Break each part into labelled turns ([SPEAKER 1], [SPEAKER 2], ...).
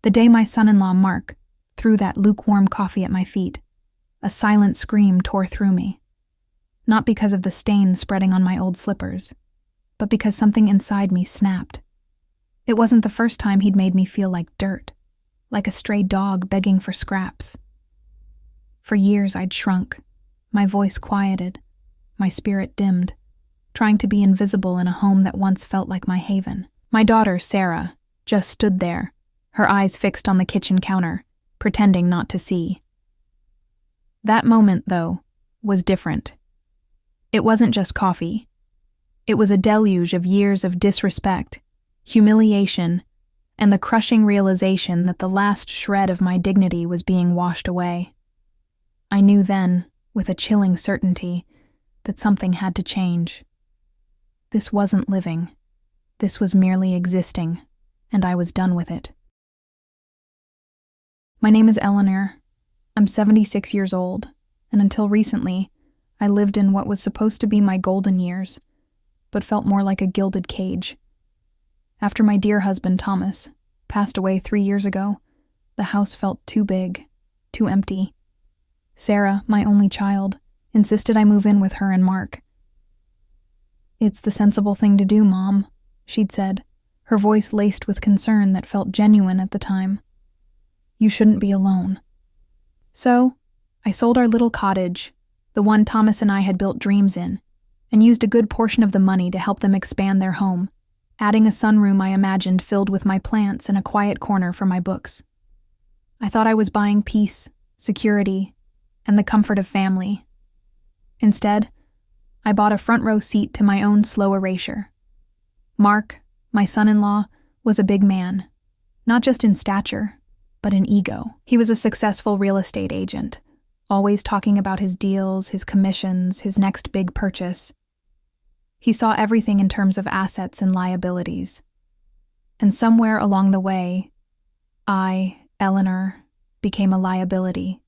[SPEAKER 1] The day my son-in-law, Mark, threw that lukewarm coffee at my feet, a silent scream tore through me. Not because of the stains spreading on my old slippers, but because something inside me snapped. It wasn't the first time he'd made me feel like dirt, like a stray dog begging for scraps. For years I'd shrunk, my voice quieted, my spirit dimmed, trying to be invisible in a home that once felt like my haven. My daughter, Sarah, just stood there, her eyes fixed on the kitchen counter, pretending not to see. That moment, though, was different. It wasn't just coffee. It was a deluge of years of disrespect, humiliation, and the crushing realization that the last shred of my dignity was being washed away. I knew then, with a chilling certainty, that something had to change. This wasn't living. This was merely existing, and I was done with it. My name is Eleanor. I'm 76 years old, and until recently, I lived in what was supposed to be my golden years, but felt more like a gilded cage. After my dear husband, Thomas, passed away 3 years ago, the house felt too big, too empty. Sarah, my only child, insisted I move in with her and Mark. "It's the sensible thing to do, Mom," she'd said, her voice laced with concern that felt genuine at the time. "You shouldn't be alone." So, I sold our little cottage, the one Thomas and I had built dreams in, and used a good portion of the money to help them expand their home, adding a sunroom I imagined filled with my plants and a quiet corner for my books. I thought I was buying peace, security, and the comfort of family. Instead, I bought a front-row seat to my own slow erasure. Mark, my son-in-law, was a big man, not just in stature, but in ego. He was a successful real estate agent, always talking about his deals, his commissions, his next big purchase. He saw everything in terms of assets and liabilities. And somewhere along the way, I, Eleanor, became a liability.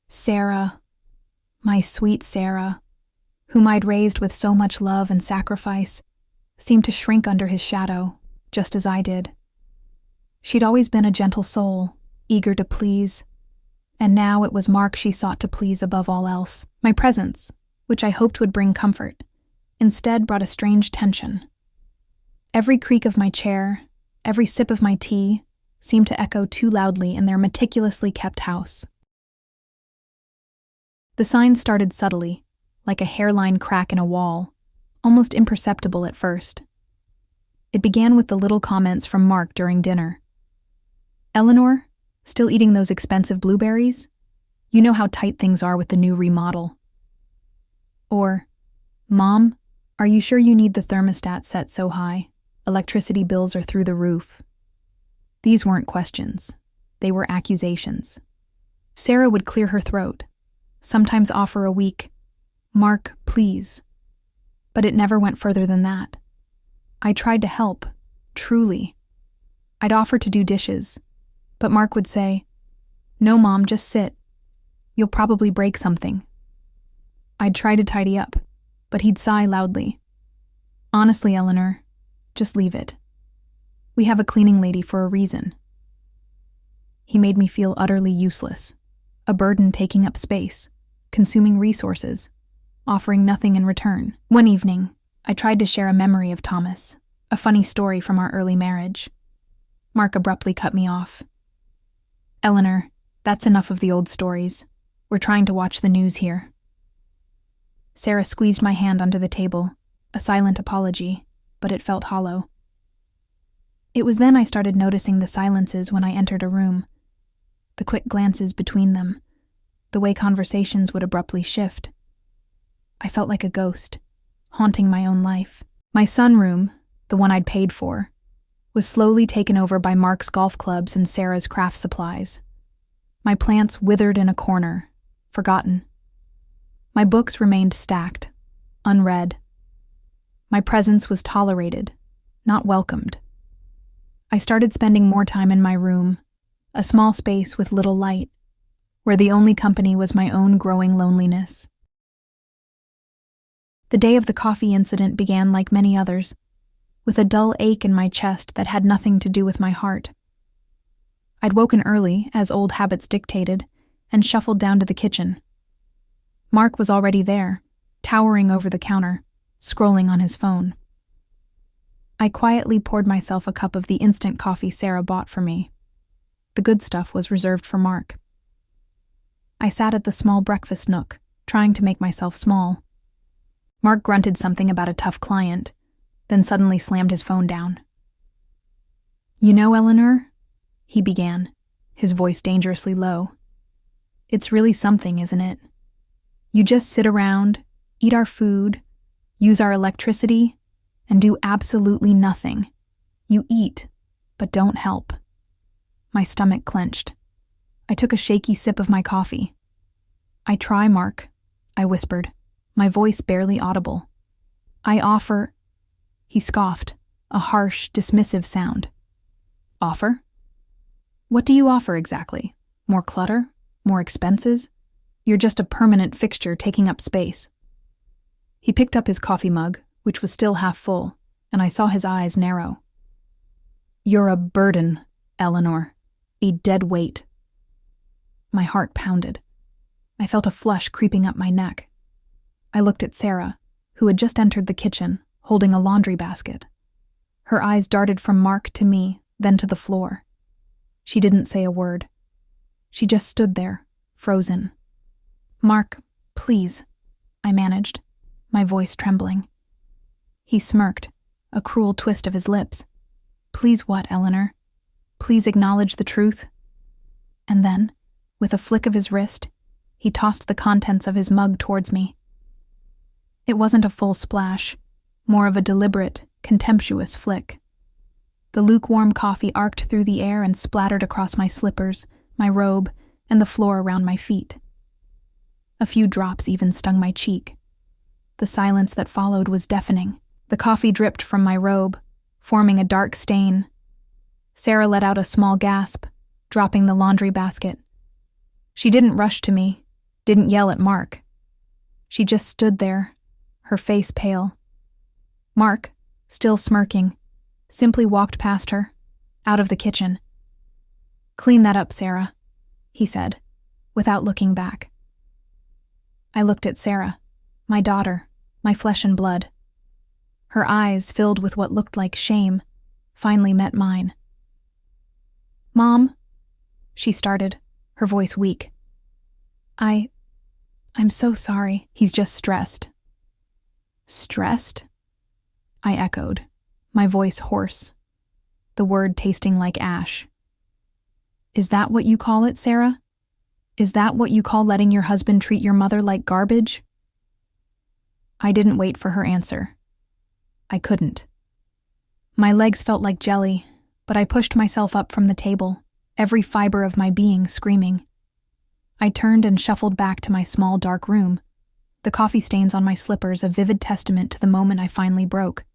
[SPEAKER 1] Sarah, my sweet Sarah, whom I'd raised with so much love and sacrifice, seemed to shrink under his shadow, just as I did. She'd always been a gentle soul, eager to please, and now it was Mark she sought to please above all else. My presence, which I hoped would bring comfort, instead brought a strange tension. Every creak of my chair, every sip of my tea, seemed to echo too loudly in their meticulously kept house. The signs started subtly, like a hairline crack in a wall, almost imperceptible at first. It began with the little comments from Mark during dinner. "Eleanor, still eating those expensive blueberries? You know how tight things are with the new remodel." Or, "Mom, are you sure you need the thermostat set so high? Electricity bills are through the roof." These weren't questions. They were accusations. Sarah would clear her throat, sometimes offer a weak, "Mark, please." But it never went further than that. I tried to help, truly. I'd offer to do dishes, but Mark would say, "No, Mom, just sit. You'll probably break something." I'd try to tidy up, but he'd sigh loudly. "Honestly, Eleanor, just leave it. We have a cleaning lady for a reason." He made me feel utterly useless, a burden taking up space, consuming resources, offering nothing in return. One evening, I tried to share a memory of Thomas, a funny story from our early marriage. Mark abruptly cut me off. "Eleanor, that's enough of the old stories. We're trying to watch the news here." Sarah squeezed my hand under the table, a silent apology, but it felt hollow. It was then I started noticing the silences when I entered a room, the quick glances between them, the way conversations would abruptly shift. I felt like a ghost, haunting my own life. My sunroom, the one I'd paid for, was slowly taken over by Mark's golf clubs and Sarah's craft supplies. My plants withered in a corner, forgotten. My books remained stacked, unread. My presence was tolerated, not welcomed. I started spending more time in my room, a small space with little light, where the only company was my own growing loneliness. The day of the coffee incident began like many others, with a dull ache in my chest that had nothing to do with my heart. I'd woken early, as old habits dictated, and shuffled down to the kitchen. Mark was already there, towering over the counter, scrolling on his phone. I quietly poured myself a cup of the instant coffee Sarah bought for me. The good stuff was reserved for Mark. I sat at the small breakfast nook, trying to make myself small. Mark grunted something about a tough client, then suddenly slammed his phone down. "You know, Eleanor," he began, his voice dangerously low. "It's really something, isn't it? You just sit around, eat our food, use our electricity, and do absolutely nothing. You eat, but don't help." My stomach clenched. I took a shaky sip of my coffee. "I try, Mark," I whispered, my voice barely audible. "I offer—" He scoffed, a harsh, dismissive sound. "Offer? What do you offer exactly? More clutter? More expenses? You're just a permanent fixture taking up space." He picked up his coffee mug, which was still half full, and I saw his eyes narrow. "You're a burden, Eleanor. A dead weight." My heart pounded. I felt a flush creeping up my neck. I looked at Sarah, who had just entered the kitchen, holding a laundry basket. Her eyes darted from Mark to me, then to the floor. She didn't say a word. She just stood there, frozen. "Mark, please," I managed, my voice trembling. He smirked, a cruel twist of his lips. "Please what, Eleanor? Please acknowledge the truth?" And then, with a flick of his wrist, he tossed the contents of his mug towards me. It wasn't a full splash, more of a deliberate, contemptuous flick. The lukewarm coffee arced through the air and splattered across my slippers, my robe, and the floor around my feet. A few drops even stung my cheek. The silence that followed was deafening. The coffee dripped from my robe, forming a dark stain. Sarah let out a small gasp, dropping the laundry basket. She didn't rush to me, didn't yell at Mark. She just stood there, her face pale. Mark, still smirking, simply walked past her, out of the kitchen. "Clean that up, Sarah," he said, without looking back. I looked at Sarah, my daughter, my flesh and blood. Her eyes, filled with what looked like shame, finally met mine. "Mom," she started, her voice weak. I'm so sorry." "He's just stressed." "Stressed?" I echoed, my voice hoarse, the word tasting like ash. "Is that what you call it, Sarah? Is that what you call letting your husband treat your mother like garbage?" I didn't wait for her answer. I couldn't. My legs felt like jelly, but I pushed myself up from the table, every fiber of my being screaming. I turned and shuffled back to my small dark room, the coffee stains on my slippers a vivid testament to the moment I finally broke.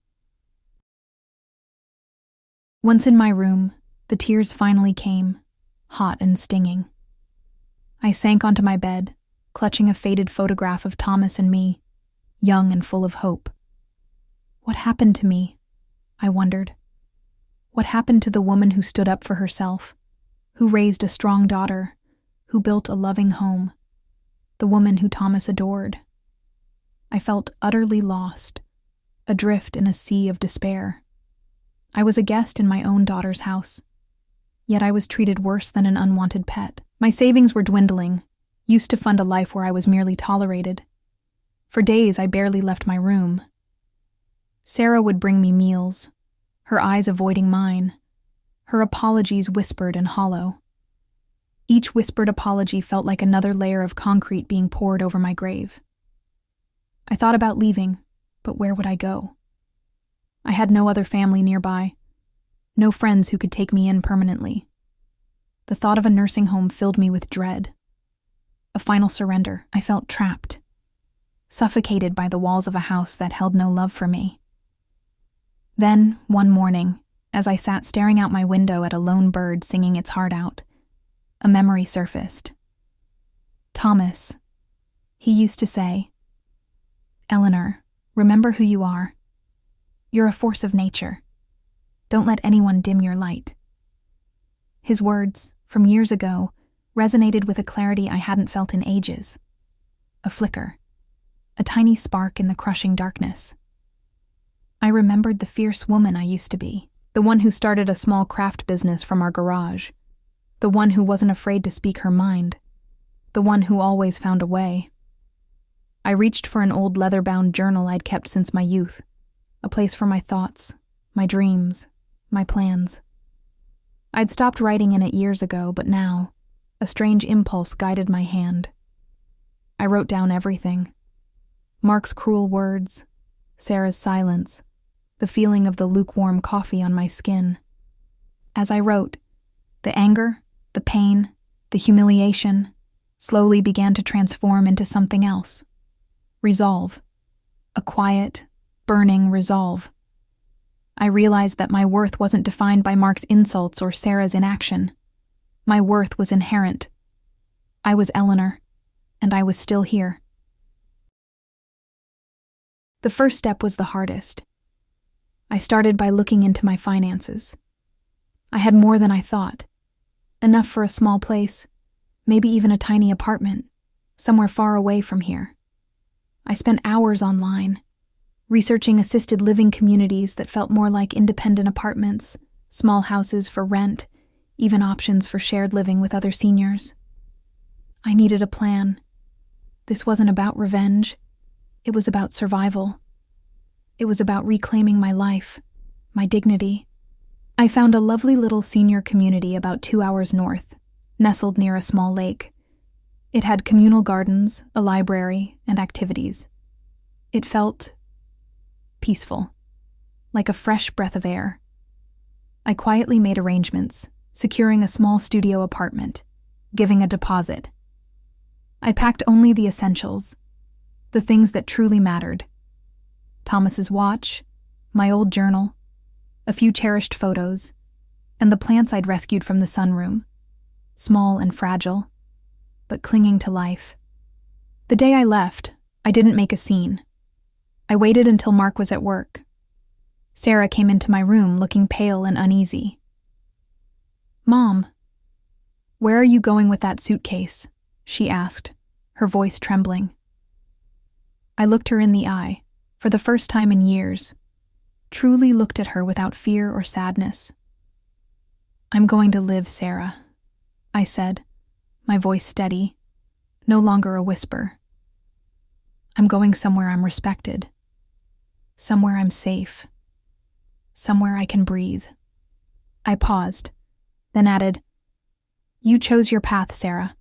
[SPEAKER 1] Once in my room, the tears finally came, hot and stinging. I sank onto my bed, clutching a faded photograph of Thomas and me, young and full of hope. What happened to me? I wondered. What happened to the woman who stood up for herself, who raised a strong daughter, who built a loving home, the woman who Thomas adored? I felt utterly lost, adrift in a sea of despair. I was a guest in my own daughter's house, yet I was treated worse than an unwanted pet. My savings were dwindling, used to fund a life where I was merely tolerated. For days I barely left my room. Sarah would bring me meals, her eyes avoiding mine, her apologies whispered and hollow. Each whispered apology felt like another layer of concrete being poured over my grave. I thought about leaving, but where would I go? I had no other family nearby, no friends who could take me in permanently. The thought of a nursing home filled me with dread. A final surrender. I felt trapped, suffocated by the walls of a house that held no love for me. Then, one morning, as I sat staring out my window at a lone bird singing its heart out, a memory surfaced. Thomas. He used to say, "Eleanor, remember who you are. You're a force of nature. Don't let anyone dim your light." His words, from years ago, resonated with a clarity I hadn't felt in ages. A flicker. A tiny spark in the crushing darkness. I remembered the fierce woman I used to be, the one who started a small craft business from our garage, the one who wasn't afraid to speak her mind, the one who always found a way. I reached for an old leather-bound journal I'd kept since my youth, a place for my thoughts, my dreams, my plans. I'd stopped writing in it years ago, but now, a strange impulse guided my hand. I wrote down everything. Mark's cruel words, Sarah's silence, the feeling of the lukewarm coffee on my skin. As I wrote, the anger, the pain, the humiliation slowly began to transform into something else. Resolve. A quiet, burning resolve. I realized that my worth wasn't defined by Mark's insults or Sarah's inaction. My worth was inherent. I was Eleanor, and I was still here. The first step was the hardest. I started by looking into my finances. I had more than I thought. Enough for a small place, maybe even a tiny apartment, somewhere far away from here. I spent hours online, researching assisted living communities that felt more like independent apartments, small houses for rent, even options for shared living with other seniors. I needed a plan. This wasn't about revenge. It was about survival. It was about reclaiming my life, my dignity. I found a lovely little senior community about 2 hours north, nestled near a small lake. It had communal gardens, a library, and activities. It felt peaceful, like a fresh breath of air. I quietly made arrangements, securing a small studio apartment, giving a deposit. I packed only the essentials, the things that truly mattered. Thomas's watch, my old journal, a few cherished photos, and the plants I'd rescued from the sunroom, small and fragile, but clinging to life. The day I left, I didn't make a scene. I waited until Mark was at work. Sarah came into my room looking pale and uneasy. "Mom, where are you going with that suitcase?" she asked, her voice trembling. I looked her in the eye, for the first time in years, truly looked at her without fear or sadness. "I'm going to live, Sarah," I said, my voice steady, no longer a whisper. "I'm going somewhere I'm respected, somewhere I'm safe, somewhere I can breathe." I paused, then added, "You chose your path, Sarah,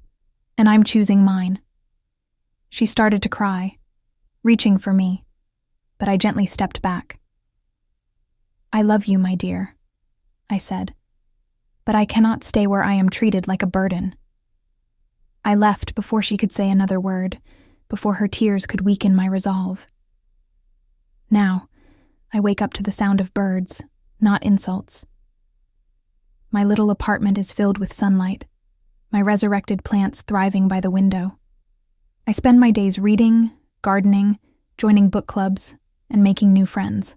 [SPEAKER 1] and I'm choosing mine." She started to cry, reaching for me, but I gently stepped back. "I love you, my dear," I said, "but I cannot stay where I am treated like a burden." I left before she could say another word, before her tears could weaken my resolve. Now, I wake up to the sound of birds, not insults. My little apartment is filled with sunlight, my resurrected plants thriving by the window. I spend my days reading, gardening, joining book clubs, and making new friends.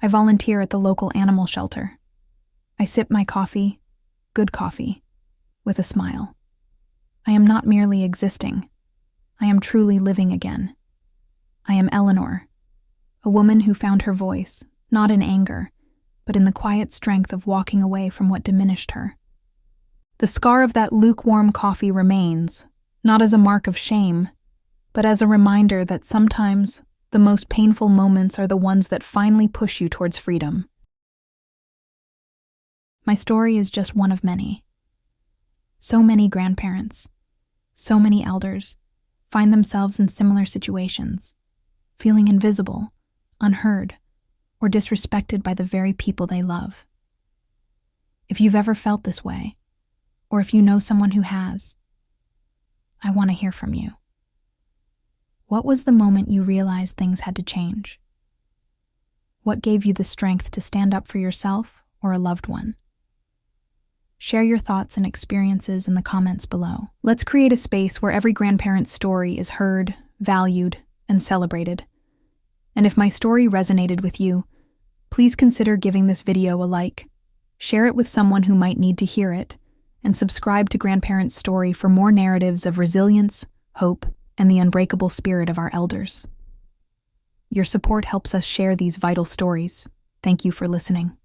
[SPEAKER 1] I volunteer at the local animal shelter. I sip my coffee, good coffee, with a smile. I am not merely existing. I am truly living again. I am Eleanor, a woman who found her voice, not in anger, but in the quiet strength of walking away from what diminished her. The scar of that lukewarm coffee remains, not as a mark of shame, but as a reminder that sometimes the most painful moments are the ones that finally push you towards freedom. My story is just one of many. So many grandparents, so many elders, find themselves in similar situations, feeling invisible, unheard, or disrespected by the very people they love. If you've ever felt this way, or if you know someone who has, I want to hear from you. What was the moment you realized things had to change? What gave you the strength to stand up for yourself or a loved one? Share your thoughts and experiences in the comments below. Let's create a space where every grandparent's story is heard, valued, and celebrated. And if my story resonated with you, please consider giving this video a like, Share it with someone who might need to hear it, and subscribe to Grandparents' Story for more narratives of resilience, hope, and the unbreakable spirit of our elders. Your support helps us share these vital stories. Thank you for listening.